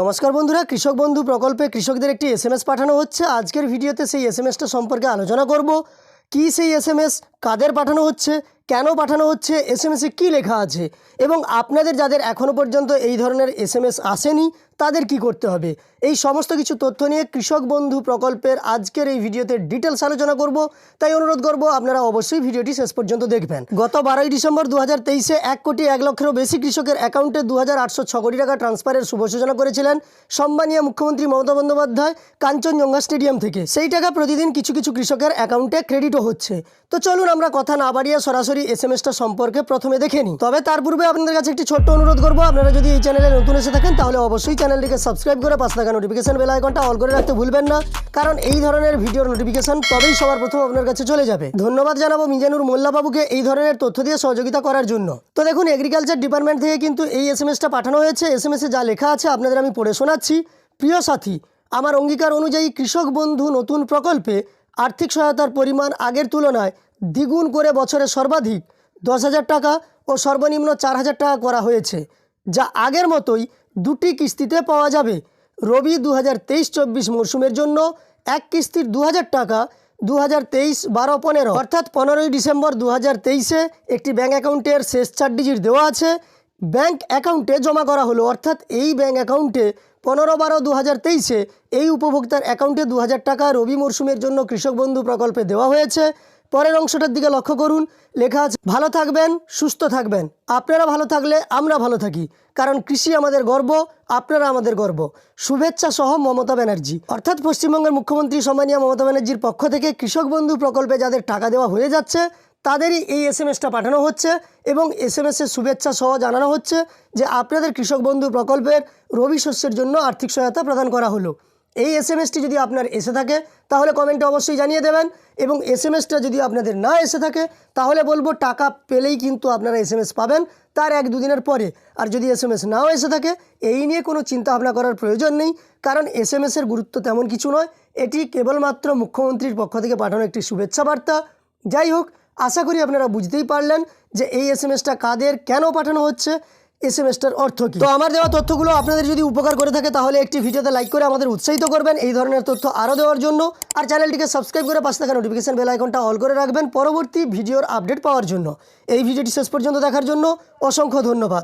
নমস্কার বন্ধুরা, কৃষক বন্ধু প্রকল্পে কৃষকদের একটি এসএমএস পাঠানো হচ্ছে। আজকের ভিডিওতে সেই এসএমএসটা সম্পর্কে আলোচনা করব। কি সেই এসএমএস, কাদের পাঠানো হচ্ছে, কেন পাঠানো হচ্ছে, এসএমএসে কী লেখা আছে এবং আপনাদের যাদের এখনও পর্যন্ত এই ধরনের এসএমএস আসেনি তাদের কি করতে হবে, এই সমস্ত কিছু তথ্য নিয়ে কৃষক বন্ধু প্রকল্পের আজকের এই ভিডিওতে ডিটেলস আলোচনা করব। তাই অনুরোধ করব আপনারা অবশ্যই ভিডিওটি শেষ পর্যন্ত দেখবেন। গত 12ই ডিসেম্বর 2023-এ 1,01,00,000 বেশি কৃষকের অ্যাকাউন্টে 2,806 কোটি টাকা ট্রান্সফারের শুভ সূচনা করেছিলেন সম্মানীয় মুখ্যমন্ত্রী মমতা বন্দ্যোপাধ্যায় কাঞ্চনজঙ্ঘা স্টেডিয়াম থেকে। সেই টাকা প্রতিদিন কিছু কিছু কৃষকের অ্যাকাউন্টে ক্রেডিটও হচ্ছে। তো চলুন আমরা কথা না বাড়িয়ে সরাসরি এসএমএসটা সম্পর্কে প্রথমে দেখে নিই। তবে তার পূর্বে আপনাদের কাছে একটি ছোট্ট অনুরোধ করব, আপনারা যদি এই চ্যানেলে নতুন এসে থাকেন তাহলে অবশ্যই চ্যানেলটিকে সাবস্ক্রাইব করে পাশে থাকা নোটিফিকেশন বেল আইকনটা অল করে রাখতে ভুলবেন না, কারণ এই ধরনের ভিডিওর নোটিফিকেশন তবেই সবার প্রথম আপনার কাছে চলে যাবে। ধন্যবাদ জানাবো মিজানুর মোল্লা বাবুকে এই ধরনের তথ্য দিয়ে সহযোগিতা করার জন্য। তো দেখুন, এগ্রিকালচার ডিপার্টমেন্ট থেকে কিন্তু এই এসএমএসটা পাঠানো হয়েছে। এসএমএসে যা লেখা আছে আপনাদের আমি পড়ে শোনাচ্ছি। প্রিয় সাথী, আমার অঙ্গীকার অনুযায়ী কৃষক বন্ধু নতুন প্রকল্পে আর্থিক সহায়তার পরিমাণ আগের তুলনায় দ্বিগুণ করে বছরে সর্বাধিক 10,000 টাকা ও সর্বনিম্ন 4,000 টাকা করা হয়েছে, যা আগের মতোই দুটি কিস্তিতে পাওয়া যাবে। রবি 2023-24 মরশুমের জন্য এক কিস্তির 2,000 টাকা 2023-12-15 অর্থাৎ 15ই ডিসেম্বর 2023-এ একটি ব্যাঙ্ক অ্যাকাউন্টের শেষ 4 ডিজিট দেওয়া আছে, ব্যাঙ্ক অ্যাকাউন্টে জমা করা হলো। অর্থাৎ এই ব্যাঙ্ক অ্যাকাউন্টে 15-12-2023-এ এই উপভোক্তার অ্যাকাউন্টে 2,000 টাকা রবি মরশুমের জন্য কৃষক বন্ধু প্রকল্পে দেওয়া হয়েছে। পরের অংশটার দিকে লক্ষ্য করুন, লেখা আছে ভালো থাকবেন, সুস্থ থাকবেন। আপনারা ভালো থাকলে আমরা ভালো থাকি, কারণ কৃষি আমাদের গর্ব, আপনারা আমাদের গর্ব। শুভেচ্ছা সহ মমতা ব্যানার্জি। অর্থাৎ পশ্চিমবঙ্গের মুখ্যমন্ত্রী সম্মানীয় মমতা ব্যানার্জির পক্ষ থেকে কৃষক বন্ধু প্রকল্পে যাদের টাকা দেওয়া হয়ে যাচ্ছে তাদেরই এই এসএমএসটা পাঠানো হচ্ছে এবং এসএমএসের শুভেচ্ছা সহ জানানো হচ্ছে যে আপনাদের কৃষক বন্ধু প্রকল্পের রবি শস্যের জন্য আর্থিক সহায়তা প্রদান করা হলো। এই এসএমএসটি যদি আপনার এসে থাকে তাহলে কমেন্টে অবশ্যই জানিয়ে দেবেন, এবং এসএমএসটা যদি আপনাদের না এসে থাকে তাহলে বলবো টাকা পেলেই কিন্তু আপনারা এসএমএস পাবেন তার 1-2 দিনের পরে। আর যদি এসএমএস নাও এসে থাকে এই নিয়ে কোনো চিন্তা ভাবনা করার প্রয়োজন নেই, কারণ এসএমএসের গুরুত্ব তেমন কিছু নয়। এটি কেবলমাত্র মুখ্যমন্ত্রীর পক্ষ থেকে পাঠানো একটি শুভেচ্ছা বার্তা। যাই হোক, আশা করি আপনারা বুঝতেই পারলেন যে এই এসএমএসটা কাদের, কেন পাঠানো হচ্ছে, এসএমএসটার অর্থ কী। তো আমার দেওয়া তথ্যগুলো আপনাদের যদি উপকার করে থাকে তাহলে একটি ভিডিওতে লাইক করে আমাদের উৎসাহিত করবেন এই ধরনের তথ্য আরও দেওয়ার জন্য। আর চ্যানেলটিকে সাবস্ক্রাইব করে পাশে থাকা নোটিফিকেশন বেল আইকনটা অল করে রাখবেন পরবর্তী ভিডিওর আপডেট পাওয়ার জন্য। এই ভিডিওটি শেষ পর্যন্ত দেখার জন্য অসংখ্য ধন্যবাদ।